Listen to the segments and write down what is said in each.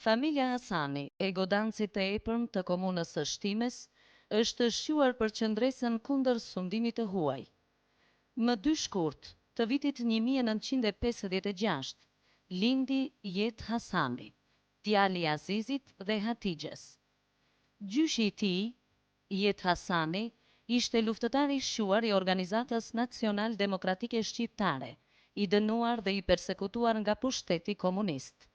Familja Hasani, e godancit të epërm të komunës së Shtimes, është shquar për qëndresën kundër sundimit të huaj. Më 2 shkurt të vitit 1956, lindi Jet Hasani, djali i Azizit dhe Hatixhes. Gjyshi i tij, Jet Hasani, ishte luftëtar i shquar i Organizatës Nacional Demokratike Shqiptare, i dënuar dhe i persekutuar nga pushteti komunist.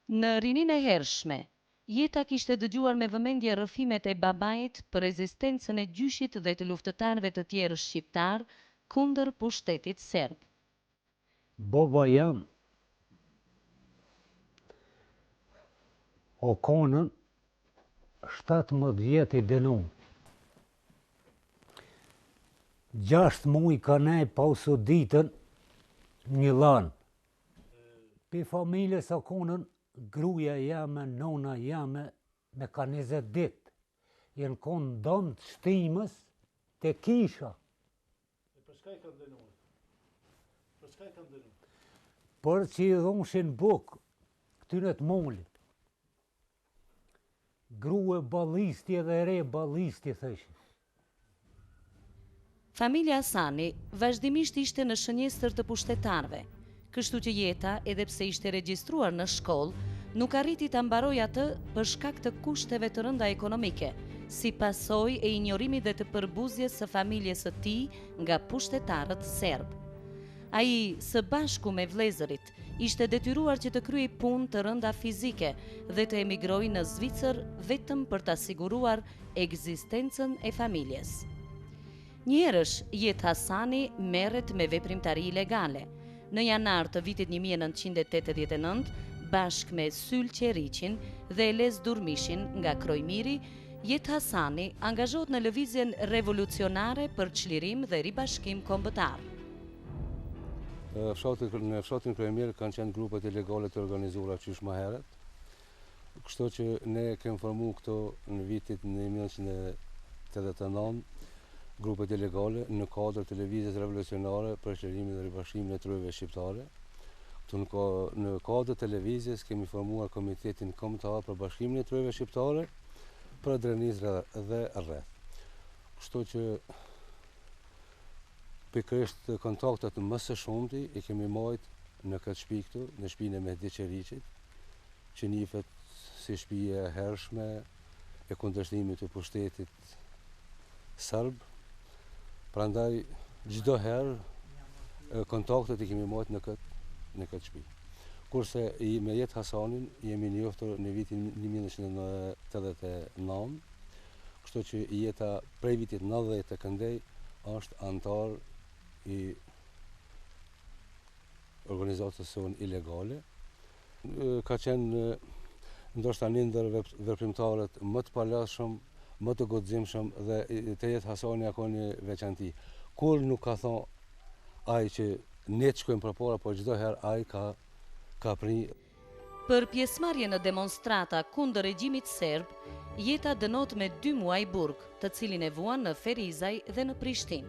Në rinin e hershme, Jeta kishte dëgjuar me vëmendje rrëfimet e babait për rezistencën e gjyshit dhe të luftëtarëve të tjerë shqiptar kundër pushtetit serb. Baba jam o konën 17 vjet i dënuar. 6 muaj ka nej pa usu ditën një lanë. Pi familjes o konën, gruja jame, nona jame, me ka 20 ditë. Jenë konë dëmë të shtimës të kisha. Për çka i kanë dënuar? Për çka i kanë dënuar? Për që i dhonshin bukë këtyre të molit. Grue ballisti edhe re ballisti, thëshin. Familja Hasani vazhdimisht ishte në shënjestër të pushtetarëve, kështu që Jeta, edhe pse ishte regjistruar në shkollë, nuk arriti ta mbarojë atë për shkak të kushteve të rënda ekonomike, si pasojë e injorimit dhe të përbuzjes së familjes së tij nga pushtetarët serb. Ai, së bashku me vëllezërit, ishte detyruar që të kryej punë të rënda fizike dhe të emigrojë në Zvicër vetëm për ta siguruar ekzistencën e familjes. Njëherësh, Jet Hasani merret me veprimtari ilegale. Në janar të vitit 1989, bashkë me Syl Qeriqin dhe Elez Durmishin nga Krojmiri, Jet Hasani angazhohet në lëvizjen revolucionare për çlirim dhe ribashkim kombëtar. Në fshatin Krojmir kanë qenë grupet ilegale të organizuara qysh më herët, kështu që ne kemi formu këto në vitit 1989, grupet ilegale në kuadër të lëvizjes revolucionare për çlirimin dhe ribashkimin e trojve shqiptare. Në kuadër të lëvizjes kemi formuar Komitetin Kombëtar për Bashkimin e Trojve Shqiptare për Drenis dhe rreth. Kështu që pikërisht kontaktet më së shumti i kemi marrë në këtë shtëpi këtu, në shtëpinë e Mehdi Qeriqit, që njihet si shtëpi e hershme e kundërshtimit të pushtetit serb. Prandaj çdo herë kontaktet i kemi marrë në këtë shtëpi. Kurse me Jet Hasanin jemi njohur në vitin 1989, kështu që Jeta prej vitit 90 të këndej është antar i organizatës sonë ilegale. Ka qenë ndoshta një ndër veprimtarët më të palashëm, më të guximshëm dhe te Jet Hasani ka një veçanti. Kur nuk ka thonë ai që ne të shkojmë përpara, por çdo herë ai ka prini. Për pjesëmarrje në demonstrata kundër regjimit serb, Jeta dënohet me 2 muaj burg, të cilin e vuan në Ferizaj dhe në Prishtinë.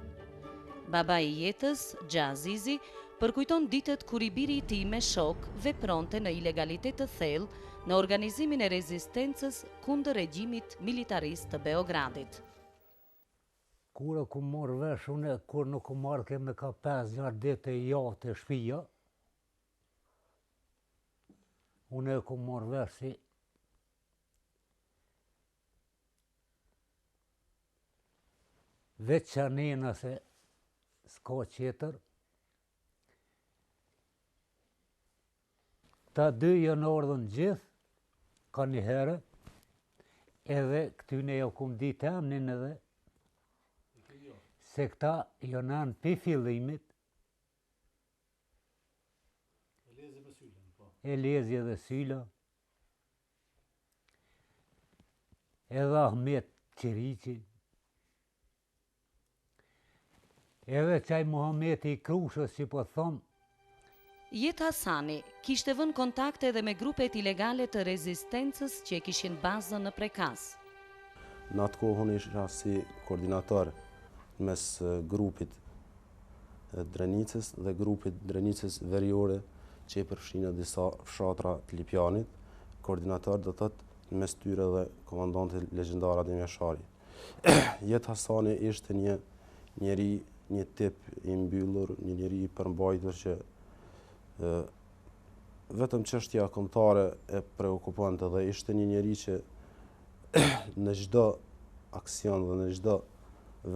Babai i Jetës, Xhazizi, përkujton ditët kur i biri i tij me shok vepronte në ilegalitet të thellë në organizimin e rezistencës kundër regjimit militarist të Beogradit. Kur ku marrë vesh unë, kur nuk u marrë ke me ka 5 ditë e javë të shpija, unë ku marrë vesh si veç që anena se s'ka qeter, ta 2 janë ardhën gjithë, ka një herë, edhe këtyne jo kum ditë emnin edhe, se këta janë anë pi fillimit, Elezi dhe Syla, edhe Ahmet Qeriqi, edhe qaj Muhameti i Krushës që po thonë. Jet Hasani kishte vënë kontakte edhe me grupet ilegale të rezistencës që kishin bazën në Prekas. Në atë kohë unë isha si koordinator mes grupit Drenicës dhe grupit Drenicës Veriore që i përfshinë disa fshatra të Lipjanit, koordinator do thotë në mes tyre dhe komandantit legjendar Adem Jashari. Jet Hasani ishte një njeri, një tip i mbyllur, një njeri i përmbajtur që vetëm çështja kombëtare e preokupante dhe ishte një njeri që në çdo aksion dhe në çdo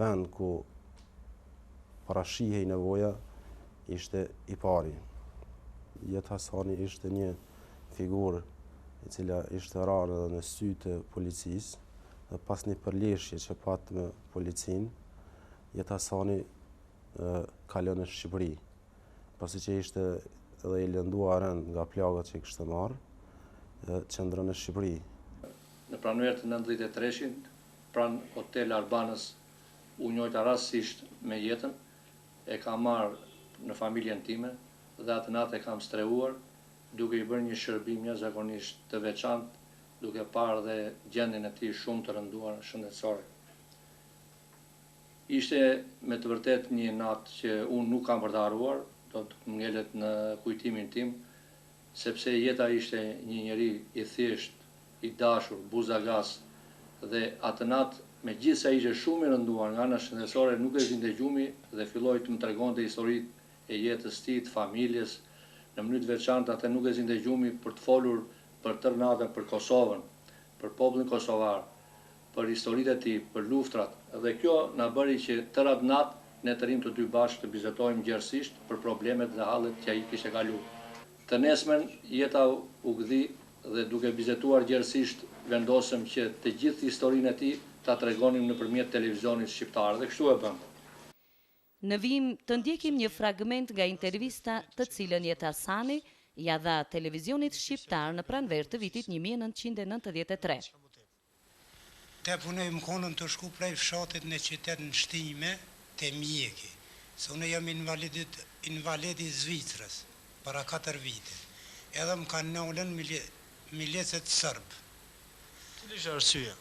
vend ku parashihej nevoja ishte i pari. Jet Hasani ishte një figurë e cila ishte rarë edhe në sytë e policisë dhe pas një përleshje që patë me policinë, Jet Hasani kalon në Shqipëri, pasi që ishte edhe i lënduar nga plagat që i kishte marrë, qëndron në Shqipëri. Në pranverë të 93-shin, pranë Hotel Arbanës, u njojta rastësisht me Jetën, e kam marrë në familjen time dhe atë natë e kam streuar, duke i bërë një shërbim jashtëzakonisht të veçantë, duke parë dhe gjendjen e tij shumë të rënduar shëndetësore. Ishte me të vërtet një natë që unë nuk kam për të harruar, do të ngjelet në kujtimin tim, sepse Jeta ishte një njeri i thjesht, i dashur, buzagas, dhe atë natë, megjithëse ishte shumë i rënduar nga ana shëndetësore, nuk e zinte gjumi dhe filloi të më tregonte historitë e jetës së tij, të familjes, në mënyrë të veçantë atë nuk e zinte gjumi për të folur për tërë natën për Kosovën, për popullin kosovar, për historitë e tij, për luftrat, dhe kjo na bëri që tërë atë natë ne të rim të dy bashkë të bizetojmë gjerësisht për problemet dhe hallet që ai kishte kaluar. Të nesmen Jeta u gdhi dhe duke bizetuar gjerësisht vendosëm që të gjithë historinë e tij ta tregonim nëpërmjet televizionit shqiptar dhe kështu e bëm. Në vim të ndjekim një fragment nga intervista të cilën Jeta Hasani ja dha televizionit shqiptar në pranverë të vitit 1993. Te punoj më konën të shku prej fshatit në qytet në Shtime te mjeki, se unë jam invalid i Zvicrës, para 4 vite. Edhe më kanë nëllën milicet sërbë. Cili është arsyeja?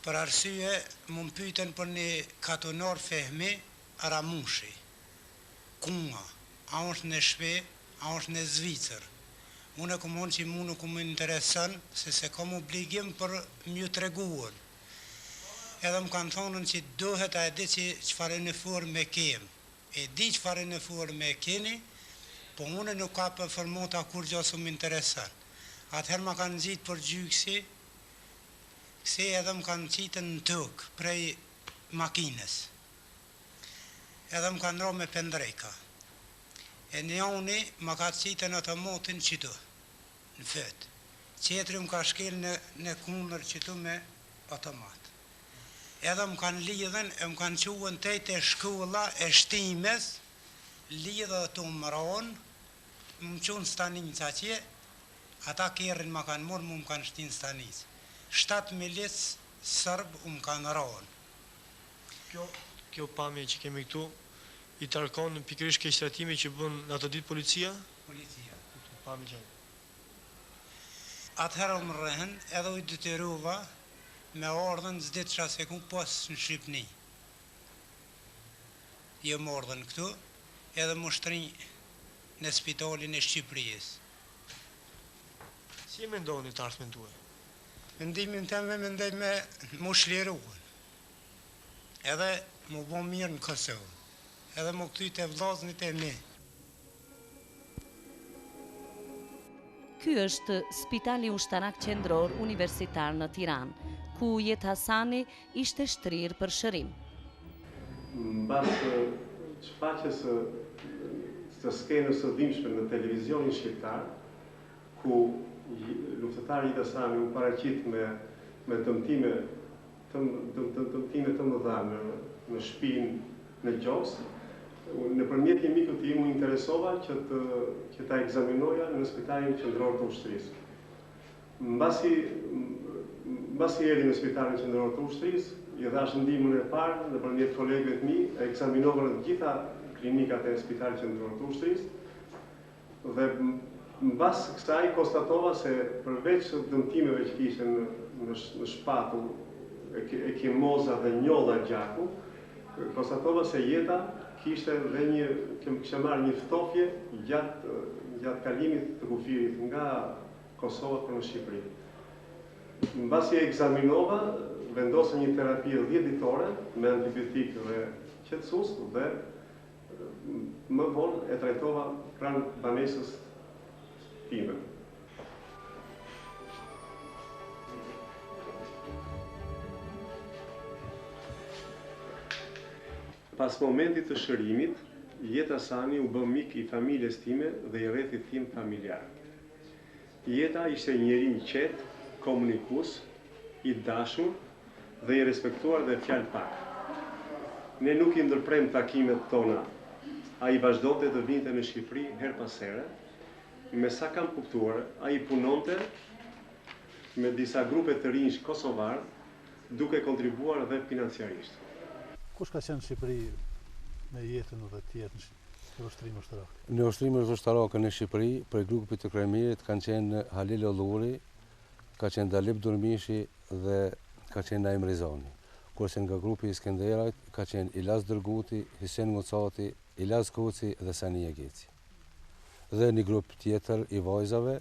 Për arsye, më pyeten për një katonar Fehmi Aramushi, Kunga, a është në shpe, a është në Zvicër. Unë e këmonë që mu nuk më interesën, se kam obligim për mjë treguën. Edhe më kanë thonën që dohet a e di që çfarë uniforme kemë. E di çfarë uniforme keni, po unë nuk ka për formota kur gjë më interesën. Atëherë më kanë gjitë për gjyksi, këse edhe më kanë qitën në tokë prej makinës. Edhe më kanë ro me pendrejka. E njoni më ka qitën atë motin qëtu, në fëtë. Qetri më ka shkel në kundër qëtu me automat. Edhe më kanë lidhen, e më kanë quen tejt e shkolla e Shtimes, lidhe të më ronë, më qunë stanica që, ata kërën më kanë morë, më kanë shtinë stanicë. 7 milic sërbë më kanë ronë. Kjo pamje që kemi këtu, i tarkon në pikërisht keqtrajtimi që bën në ato ditë policia? Policia. Pamje që. Atëherë më rrehen, edhe u detyruva, me ordën s'dit qa se ku pas në Shqipni. Jo më ordën këtu, edhe më shtrinj në spitalin e Shqipërisë. Si e mendoni të ardhmen tuaj? Mendimin të me mendoj me më shliruën. Edhe më bo mirë në Kosovë. Edhe më këty të vllaznit e mi. Ky është Spitali Ushtarak Qendror Universitar në Tiranë, ku Jeta Hasani ishte shtrirë për shërim. Mbas shfaqjes së skenës së dhimbshme në televizionin shqiptar, ku luftëtari Jeta Hasani u paraqit me dëmtime të mëdha në shtëpinë në Gjoks, nëpërmjet një mikut tim u interesova që ta ekzaminoja në Spitalin Qendror të Ushtrisë. Mbasi erdhi në Spitalin Qendror të Ushtrisë, i dhash ndihmën e parë nëpërmjet kolegëve të mi, e ekzaminova në të gjitha klinikat e Spitalit Qendror të Ushtrisë dhe mbas kësaj konstatova se përveç dëmtimeve që kishte në shpatull, ekimoza dhe njolla gjaku, konstatova se Jeta kishte dhe kishte marrë një ftofje gjatë kalimit të kufirit nga Kosovës për në Shqipëri. Mbasi e ekzaminova, vendosë një terapi 10 ditore me antibiotik dhe qetësues dhe më vonë e trajtova pranë banesës time. Pas momentit të shërimit, Jeta Sani u bë mik i familjes time dhe i rrethit tim familjar. Jeta ishte njeri i qetë, komunikues, i dashur dhe i respektuar dhe fjalë pak. Ne nuk i ndërprem takimet tona. Ai vazhdonte të vinte në Shqipëri her pas here. Me sa kam kuptuar, ai punonte me disa grupe të rinj kosovar, duke kontribuar dhe financiarisht. Kush ka qenë në Shqipëri me jetën dhe të jetë në ushtrimë ushtarake? Në ushtrimë ushtarake në Shqipëri, për grupit të Krajmirit kanë qenë Halil Olluri, ka qenë Dalip Durmishi dhe ka qenë Naim Rizani. Kurse nga grupi i Skenderajt ka qenë Ilaz Dërguti, Hisen Mucati, Ilaz Kuci dhe Sani Geci. Dhe një grup tjetër i vajzave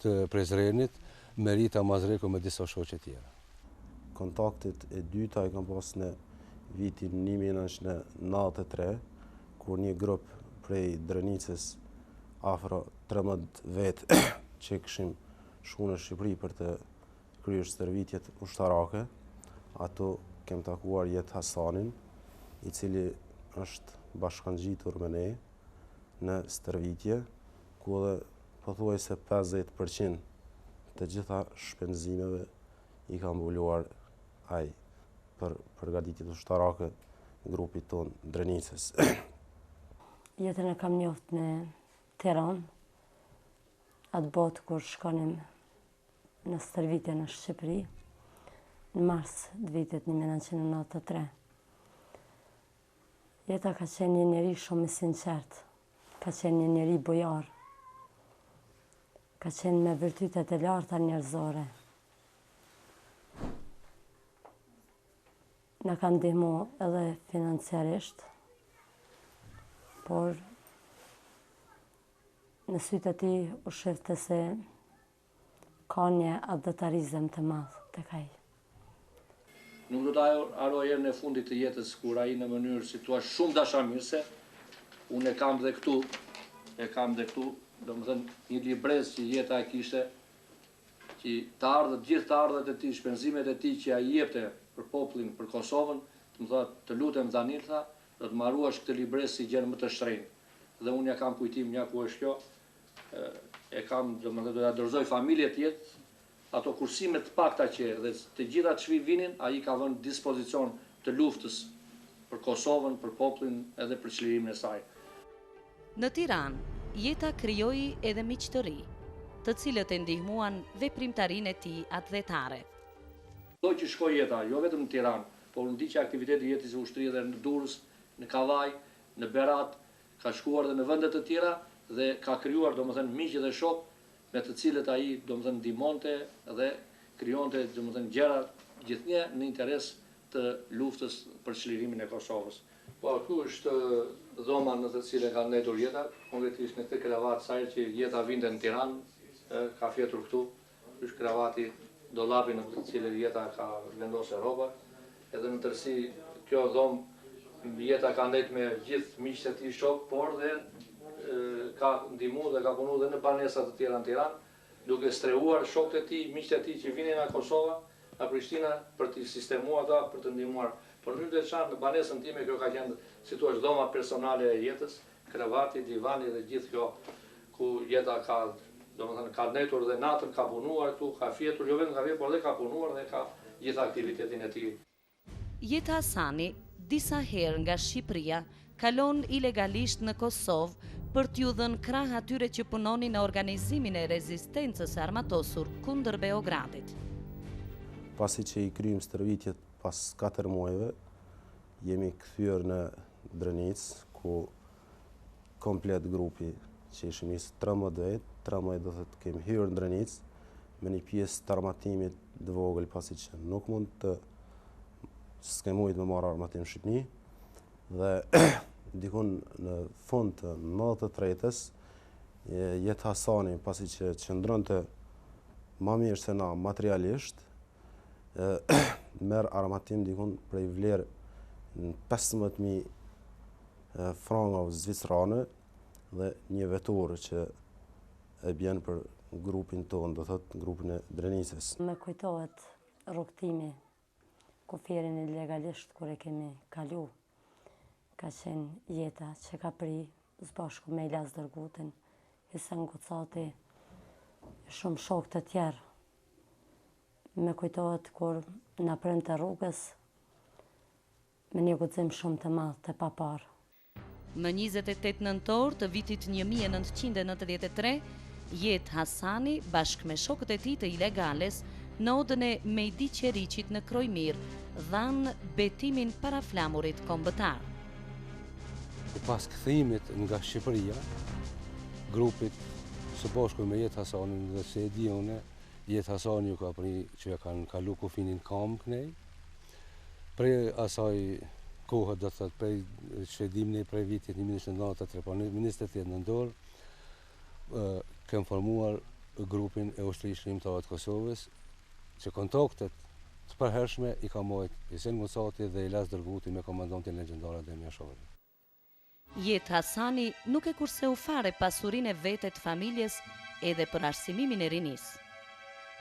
të Prezrenit, Merita Mazreku me disa shoqe tjera. Kontaktit e dyta e kam pas në vitin 1993, kur një grup prej Drenicës afro 13 vetë që këshim shku në Shqipëri për të kryer stërvitjet ushtarake, ato kem takuar Jetë Hasanin, i cili është bashkangjitur me ne në stërvitje, ku edhe pothuajse 50% të gjitha shpenzimeve i ka mbuluar ai për përgatitjet ushtarake grupit ton Drenicës. Jetën e kam njoft në Tiranë, atë botë kur shkonim në stërvitje në Shqipëri, në mars të vitit 1993. Jeta ka qenë një njeri shumë i sinqert, ka qenë një njeri bujar, ka qenë me virtytet e larta njerëzore. Në kanë ndihmu edhe financiarisht, por në sytë e tij u shifte se ka një adhëtarizëm të madh tek ai. Nuk do të haroj herën e fundit të jetës kur ai në mënyrë si thua shumë dashamirëse, unë e kam dhe këtu, domethënë një librez që Jeta e kishte, që gjithë të ardhët e tij, shpenzimet e tij që ai jepte për popullin, për Kosovën, të më tha, të lutem Danil, tha, do të marruash këtë libres si gjën më të shtrenjtë. Dhe unë ja kam kujtim një ku është kjo, e kam, do ja dorëzoj familjet jetë, ato kursimet të pakta që dhe të gjitha çfi vinin, ai ka vënë dispozicion të luftës për Kosovën, për popullin edhe për çlirimin e saj. Në Tiranë, Jeta krijoi edhe miq të ri, të cilët e ndihmuan veprimtarinë e tij atletare. Do që shkoj Jeta, jo vetëm në Tiranë, por në diqë aktiviteti Jetës së ushtrisë edhe në Durrës, në Kavaj, në Berat, ka shkuar dhe në vendet të tjera dhe ka krijuar domethënë miq dhe shok me të cilët ai domethënë ndihmonte dhe krijonte domethënë gjëra gjithnjë në interes të luftës për çlirimin e Kosovës. Po këtu është dhoma në të cilën ka ndetur Jeta, konkretisht në këtë kravat sa herë që Jeta vinte në Tiranë, ka fjetur këtu, është kravati dollapi në të cilën Jeta ka vendosur rroba, edhe në tërësi kjo dhomë Jeta ka ndet me gjithë miqtë e tij shok, por dhe ka ndihmuar dhe ka punuar dhe në banesa të tjera në Tiranë, duke streuar shokët e tij, miqtë e tij që vinin nga Kosova, nga Prishtina për të sistemuar ata, për të ndihmuar. Por në veçantë në banesën time kjo ka qenë si thua dhoma personale e Jetës, kravati, divani dhe gjithë kjo ku Jeta ka domethënë ka ndetur dhe natën ka punuar këtu, ka fjetur, jo vetëm ka fjetur, por dhe ka punuar dhe ka gjithë aktivitetin e tij. Jeta Hasani, disa herë nga Shqipëria, kalon ilegalisht në Kosovë për t'ju dhënë krah atyre që punonin në organizimin e rezistencës armatosur kundër Beogradit. Pasi që i kryjmë stërvitjet pas 4 muajve, jemi kthyer në Drenicë, ku komplet grupi që ishim 13 vetë, 13 do të kemi hyrë në Drenicë me një pjesë të armatimit të vogël, pasi që nuk mund të s'ke mujt me marrë armatim Shqipni, dhe dikun në fund të 93-ës, Jetë Hasani, pasi që qëndronte ma mirë se na materialisht, merë armatim dikun prej vlerë në 15.000 franga zvicrane dhe një vetorë që e bjen për grupin tonë, do thot grupin e Drenicës. Me kujtohet rrugtimi kufirin ilegalisht kur e kemi kalu. Ka qenë jeta që ka pri zbashku me Ilas Dërgutin, Hisen Gocati, shumë shok të tjerë. Me kujtohet kur na prente rrugës me një guxim shumë të madh të papar. Më 28 nëntor të vitit 1993, Jet Hasani bashkë me shokët e tij të ilegales në odën e Mejdi Qeriqit në Krojmir dhanë betimin paraflamurit kombëtar. Pas kthimit nga Shqipëria, grupit së bashku me Jet Hasanin dhe se e di une, Jet Hasani ka pri që kanë kalu kufinin kam kënej. Prej asaj kohë, do të thotë, prej që dim ne prej vitit 1993, po ministrit jetë nëndor, kem formuar grupin e ushtrisë shërimtare të Kosovës, që kontaktet të përhershme i ka marrë Hisen Gocati dhe Ilas Dërguti me komandantin legjendar Adem Jashari. Jet Hasani nuk e kurseu fare pasurinë e vete të familjes edhe për arsimimin e rinisë.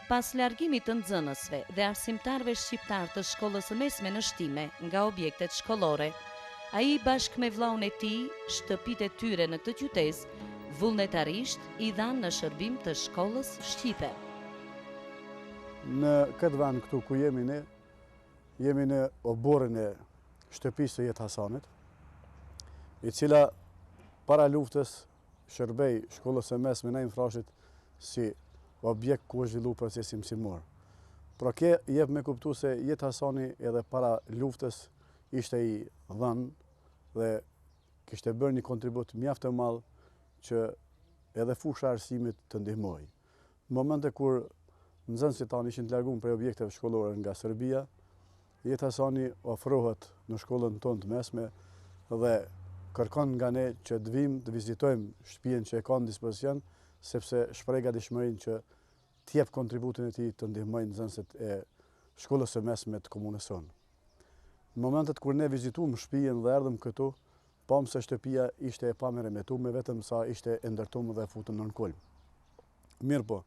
Pas largimit të nxënësve dhe arsimtarve shqiptar të shkollës së mesme në Shtime nga objektet shkollore, ai bashkë me vllaun e tij, shtëpitë e tyre në këtë qytet, vullnetarisht i dhanë në shërbim të shkollës shqipe. Në këtë vend këtu ku jemi në oborin e shtëpisë së Jet Hasanit, i cila para luftës shërbej shkollës së mesme në Infrashit si objekt ku është zhvillu procesi mësimor. Pra ke jep me kuptu se Jet Hasani edhe para luftës ishte i dhënë dhe kishte bërë një kontribut mjaft të madh që edhe fusha arsimit të ndihmoj. Në momente kur nxënësit tanë ishin të larguar prej objekteve shkollore nga Serbia, Jet Hasani ofrohet në shkollën tonë të mesme dhe kërkon nga ne që të vim të vizitojmë shtëpinë që e ka në dispozicion, sepse shpreh gatishmërinë që të jep kontributin e tij të ndihmojë nxënësit e shkollës së mesme të komunës sonë. Në momentet kur ne vizituam shtëpinë dhe erdhëm këtu, pam se shtëpia ishte e pamerremetuar, vetëm sa ishte e ndërtuar dhe futur në kolm. Mirë po,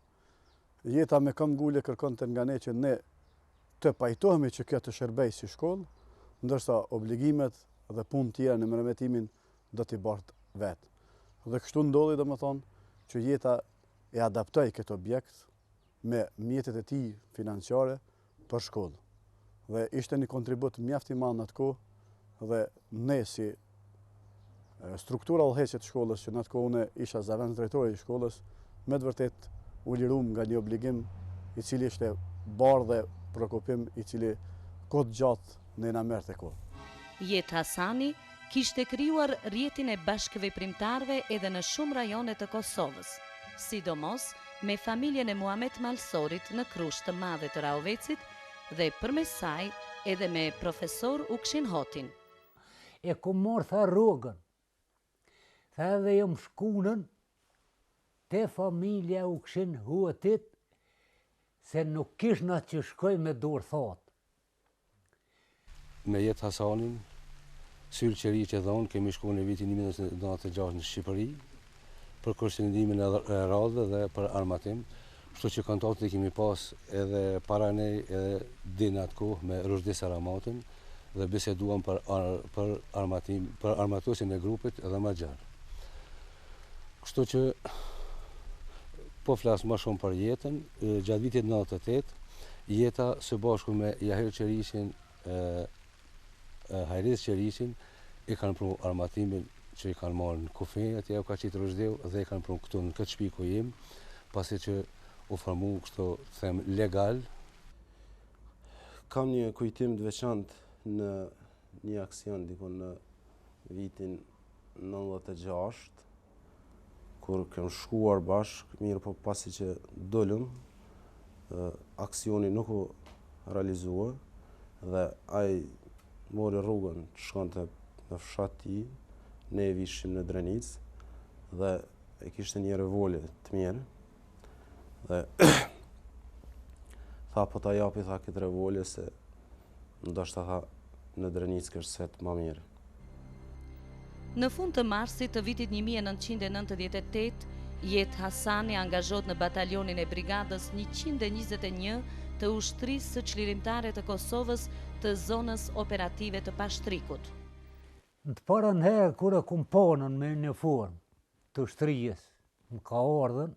jeta me këmbë ngule kërkonte nga ne që ne të pajtohemi që kjo të shërbej si shkollë, ndërsa obligimet dhe punë tjera në mëremetimin do t'i bartë vetë. Dhe kështu ndodhi domethënë që jeta e adaptoi këtë objekt me mjetet e tij financiare për shkollë. Dhe ishte një kontribut mjaft i madh në atë kohë dhe ne si struktura udhëheqëse të shkollës, që në atë kohë unë isha zavendës drejtori i shkollës, me të vërtet u lirum nga një obligim i cili ishte barë dhe prokopim i cili kohë gjatë ne na merrte kohë. Jet Hasani kishte krijuar rrjetin e bashkëveprimtarëve edhe në shumë rajone të Kosovës, sidomos me familjen e Muhamet Malsorit në Krusht të Madhe të Raovecit dhe përmes saj edhe me profesor Ukshin Hotin. E ku morë tha rrugën, tha edhe jam shkunën te familja Ukshin Hotit, se nuk kishna që shkoj me dorë thatë. Me Jet Hasanin, Syll Qeri që dhonë, kemi shku në vitin 1996 në Shqipëri, për kërshëndimin e radhë dhe për armatim, kështu që kontakte kemi pas edhe para ne edhe din atë kohë me Rushdie Saramatin dhe biseduam për armatuesin e grupit edhe më gjarë. Kështu që po flas më shumë për jetën, gjatë vitit 98, jeta së bashku me Jahir Qeriqin, Hajris Qeriqin, i kanë pru armatimin që i kanë marrë në kufi, atje u ka qitë Rushdeu dhe i kanë pru këtu në këtë shtëpi ku jem, pasi që u formu kështu them legal. Kam një kujtim të veçantë në një aksion dikon në vitin 96, kur kem shkuar bashk, mirë po pasi që dolëm, aksioni nuk u realizua dhe ai mori rrugën të shkonte në fshat ti, ne vishim në Drenicë dhe e kishte një revolje të mirë dhe Tha po ta japi, tha këtë revolje se ndoshta tha në Drenicë është set më mirë. Në fund të marsit të vitit 1998, Jet Hasani angazhohet në batalionin e brigadës 121 të ushtrisë së çlirimtare të Kosovës të zonës operative të Pashtrikut. Në të parën herë kur e kum ponën me uniformë të ushtrijës, më ka ardhën,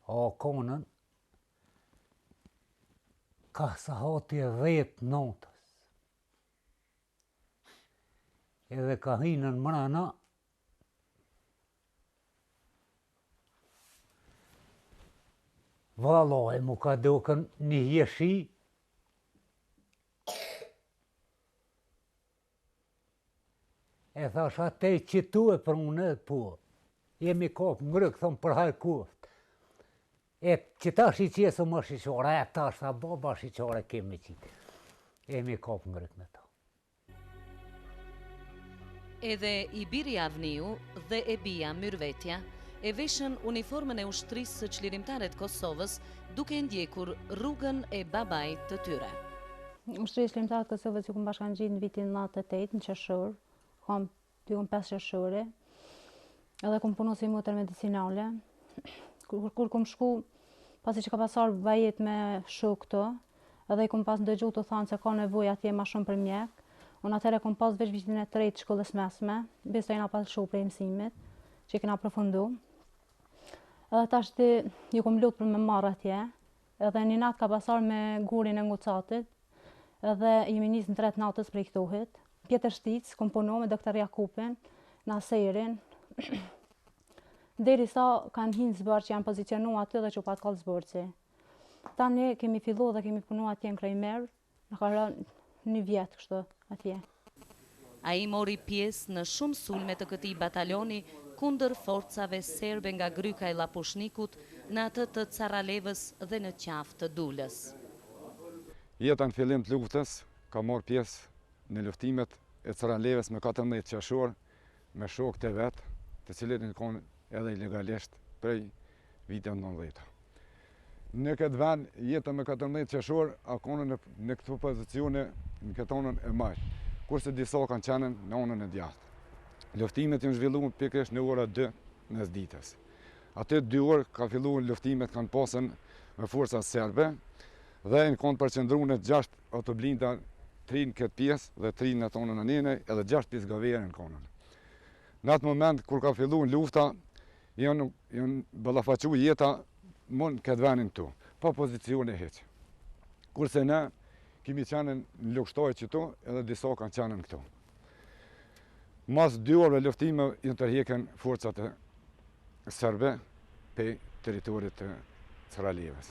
konën, ka sahati 10 notës. Edhe ka hinën mrena, valoj mu ka dokën një jeshi, e thash atë që tu e për unë edhe po, jemi kopë ngrëk, thëmë për hajë koft. E që ta shiqesë më shiqore, e ta shta baba shiqore kemi qitë. Jemi kopë ngrëk me ta. Edhe Ibiri Avniu dhe Ebia Myrvetja e veshën uniformën e ushtrisë së çlirimtare të Kosovës duke ndjekur rrugën e babait të tyre. Ushtria e çlirimtare të Kosovës ju kum bashkangjit në vitin 98 në qershor, kam 5 qershore, edhe kum punu si motër medicinale. Kur kum shku, pasi që ka pasar vajet me shok këto, edhe i kum pas ndëgju të thanë se ka nevojë atje ma shumë për mjek. Unë atëre kom pas veç vitin e 3 shkollës mesme, besa jena pas shoh prej mësimit, që i kena përfundu. Edhe tash ju kom lut për me marrë atje, edhe një natë ka pasar me gurin e ngucatit, edhe jemi nisë në 3 natës prej këtohit. Pjetër shtic, kom punu me doktor Jakupin, në aserin, deri sa kanë hinë zbërë që janë pozicionu aty dhe që u patë kallë zbërëci. Tani kemi fillu dhe kemi punu atje në Krejmer, në ka rënë 1 vjetë kështu atje. A i mori pjesë në shumë sulme të këtij batalioni kundër forcave serbe nga Gryka e Lapushnikut në atë të Caralevës dhe në qafë të Dulës. Jeta në fillim të luftës ka marrë pjesë në luftimet e Caralevës me 14 qershor me shokët e vetë, të cilët në konë edhe ilegalisht prej vitit 19. Në këtë vend, jeta me 14 qershor, a konë në këtë pozicione në këtë onën e majtë, kurse disa kanë qenë në onën e djathtë. Luftimet janë zhvilluar pikërisht në ora 2 mes ditës. Atë 2 orë ka filluar luftimet kanë pasën me forca serbe dhe në kanë përqendruar në 6 autoblinda, 3 në këtë pjesë dhe 3 në tonën e njëne edhe 6 pjesë gavere në konën. Në atë moment kur ka filluar lufta, janë ballafaqu jeta mund këtë vendin tu, pa pozicione heq. Kurse ne kemi qenë në lufshtaj qëtu edhe disa kanë qenë në këtu. Mas 2 orëve luftime i tërheqën forcat e serbe pe territorit të Caralevës.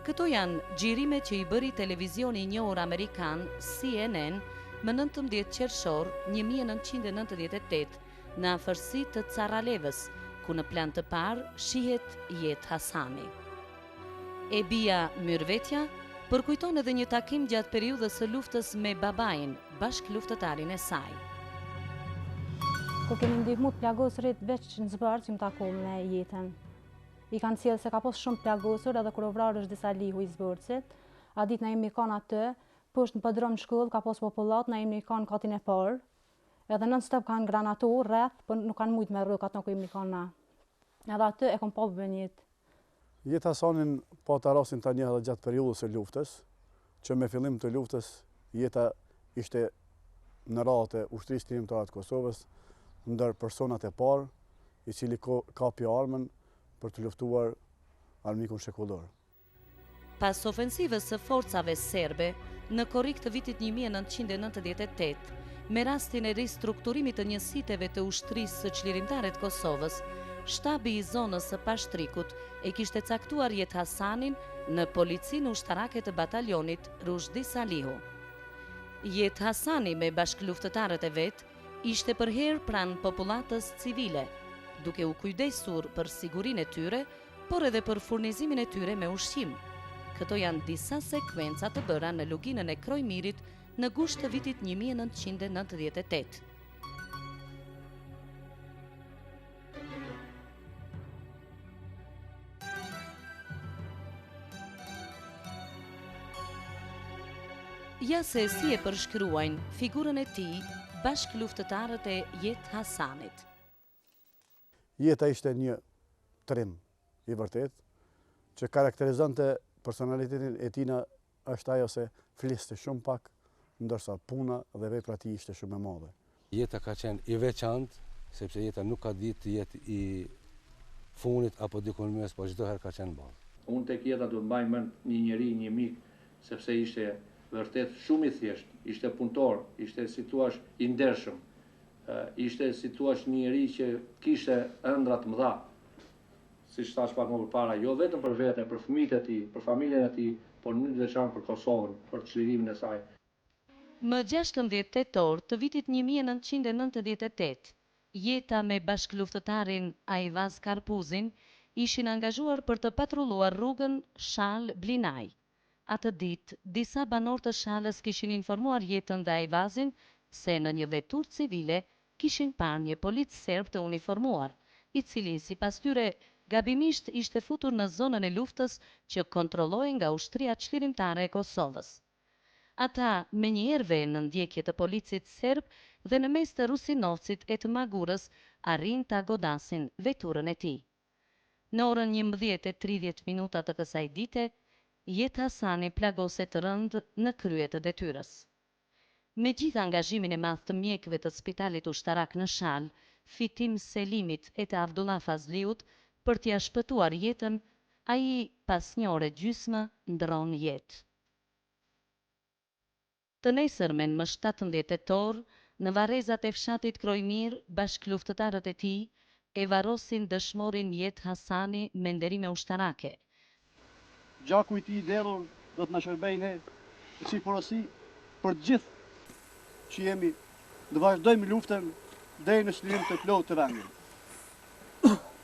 Këto janë xhirime që i bëri televizioni i njohur amerikan CNN më 19 qershor 1998 në afërsi të Caralevës, ku në plan të parë shihet Jet Hasani. Ebia Myrvetja përkujton edhe një takim gjatë periudhës së luftës me babain, bashkëluftëtarin e saj. Kur kemi ndihmu të plagosërit veç në zbarë që më taku me Jetën. I kanë cilë se ka pos shumë plagosur edhe kur o vrarë është disa lihu i zbërcit. A dit na jemi kanë atë, poshtë në pëdrëm në shkollë ka pos popullat, na jemi kanë katin e parë. Edhe nën stëp kanë granatur, rreth, për nuk kanë mujtë me rrëkat në ku jemi kanë na. Edhe atë e kom pa bënjit. Jet Hasanin pa të rasin të një edhe gjatë periudhës e luftës, që me fillim të luftës Jeta ishte në radhë e ushtrisë çlirimtare të Kosovës, ndër personat e parë, i cili kapi armën për të luftuar armikun shekullor. Pas ofensivës së forcave serbe, në korrik të vitit 1998, me rastin e ristrukturimit të njësiteve të ushtrisë së çlirimtare të Kosovës, shtabi i zonës së Pashtrikut e kishte caktuar Jet Hasanin në policinë ushtarake të batalionit Rushdi Salihu. Jet Hasani me bashkëluftëtarët e vet ishte përherë pranë popullatës civile, duke u kujdesur për sigurinë e tyre, por edhe për furnizimin e tyre me ushqim. Këto janë disa sekuenca të bëra në luginën e Krojmirit në gusht të vitit 1998. Ja se si e përshkruajnë figurën e tij bashkëluftëtarët e Jet Hasanit. Jeta ishte një trim i vërtet, që karakterizonte personalitetin e tina është ajo se fliste shumë pak, ndërsa puna dhe vepra ti ishte shumë e madhe. Jeta ka qenë i veçantë, sepse jeta nuk ka ditë të jetë i funit apo dikun mes, po çdo herë ka qenë ballë. Unë tek jeta do të mbaj mend një njeri, një mik, sepse ishte vërtet shumë i thjesht, ishte punëtor, ishte si thua i ndershëm, ishte si thua një njeri që kishte ëndra të mëdha, siç thash pak më përpara, jo vetëm për veten, për fëmijët e tij, për familjen e tij, por në veçantë për Kosovën, për çlirimin e saj. Më 16 tetor të vitit 1998, Jeta me bashkëluftëtarin Ajvaz Karpuzin ishin angazhuar për të patrulluar rrugën Shall-Blinaj. Atë ditë, disa banor të Shallës kishin informuar Jetën dhe Ajvazin se në një veturë civile kishin parë një polic serb të uniformuar, i cili sipas tyre gabimisht ishte futur në zonën e luftës që kontrolloi nga ushtria çlirimtare e Kosovës. Ata me një erve në ndjekje të policit serb dhe në mes të rusinovcit e të magurës arrin të godasin veturën e tij. Në orën 11:30 të kësaj dite, Jet Hasani plagoset rënd në krye të detyrës. Me gjithë angazhimin e madh të mjekëve të spitalit ushtarak në Shall, Fitim Selimit e të Abdullah Fazliut për t'ia shpëtuar jetën, ai pas një ore gjysmë ndron jetë. Të nesërmen më 17 tetor, në varrezat e fshatit Krojmir, bashkëluftëtarët e tij e varrosin dëshmorin Jet Hasani me nderime ushtarake. Gjaku i tij i derur do të na shërbejë ne si porosi për të gjithë që jemi të vazhdojmë luftën deri në shlirim të plotë të vendit.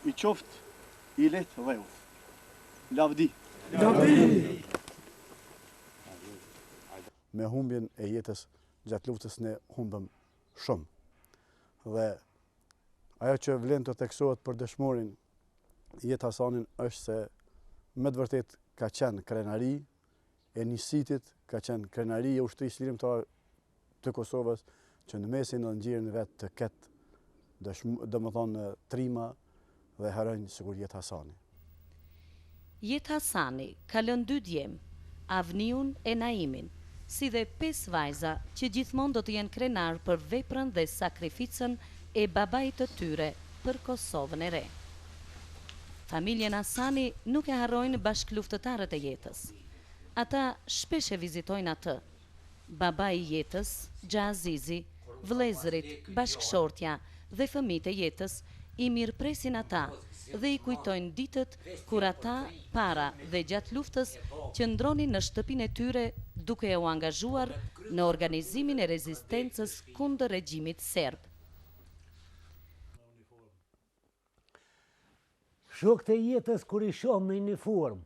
I qoftë i lehtë vëllë. Lavdi. Lavdi. Me humbjen e jetës gjatë luftës ne humbëm shumë. Dhe ajo që vlen të theksohet për dëshmorin Jet Hasanin është se me të vërtet ka qenë krenari e njësitit, ka qenë krenari e ushtrisë çlirimtare të Kosovës, që në mesin në ngjirën vetë të ketë domethënë trima dhe heronj sikur Jet Hasani. Jet Hasani ka lënë 2 djem, Avniun e Naimin, si dhe 5 vajza që gjithmonë do të jenë krenar për veprën dhe sakrificën e babait të tyre për Kosovën e re. Familjen Hasani nuk e harrojnë bashkëluftëtarët e Jetës. Ata shpesh e vizitojnë atë. Babai i Jetës, Xhazizi, vëllezërit, bashkëshortja dhe fëmijët e Jetës i mirëpresin ata dhe i kujtojnë ditët kur ata para dhe gjatë luftës qëndronin në shtëpinë e tyre duke u angazhuar në organizimin e rezistencës kundër regjimit serb. Shokët e Jetës kur i shoh me uniform,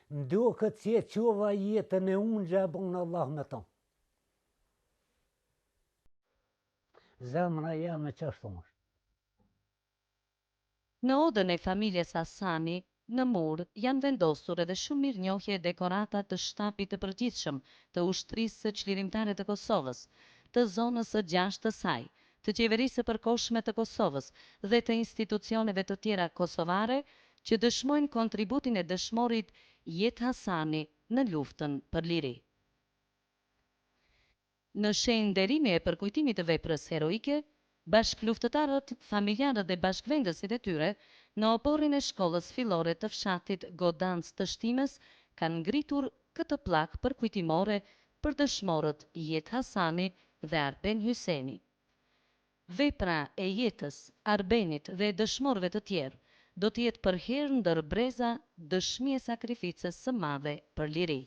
ndoket si e qova jetën e unë gjabon Allah me ta. Zemra jam e qashtu është. Në odën e familjes Hasani, në mur janë vendosur edhe shumë mirënjohje dekorata të shtapit të përgjithshëm të ushtrisë së çlirimtare të Kosovës, të zonës së 6 të saj, të qeverisë së përkohshme të Kosovës dhe të institucioneve të tjera kosovare që dëshmojnë kontributin e dëshmorit Jet Hasani në luftën për liri. Në shenjë nderimi e përkujtimit të veprës heroike, bashkëluftëtarët, familjarët dhe bashkëvendësit e tyre në oporrin e shkollës fillore të fshatit Godancë të Shtimës kanë ngritur këtë pllak përkujtimore për dëshmorët Jet Hasani dhe Arben Hyseni. Vepra e Jetës, Arbenit dhe dëshmorëve të tjerë do të jetë për herë ndër breza dëshmi e sakrificës së madhe për liri.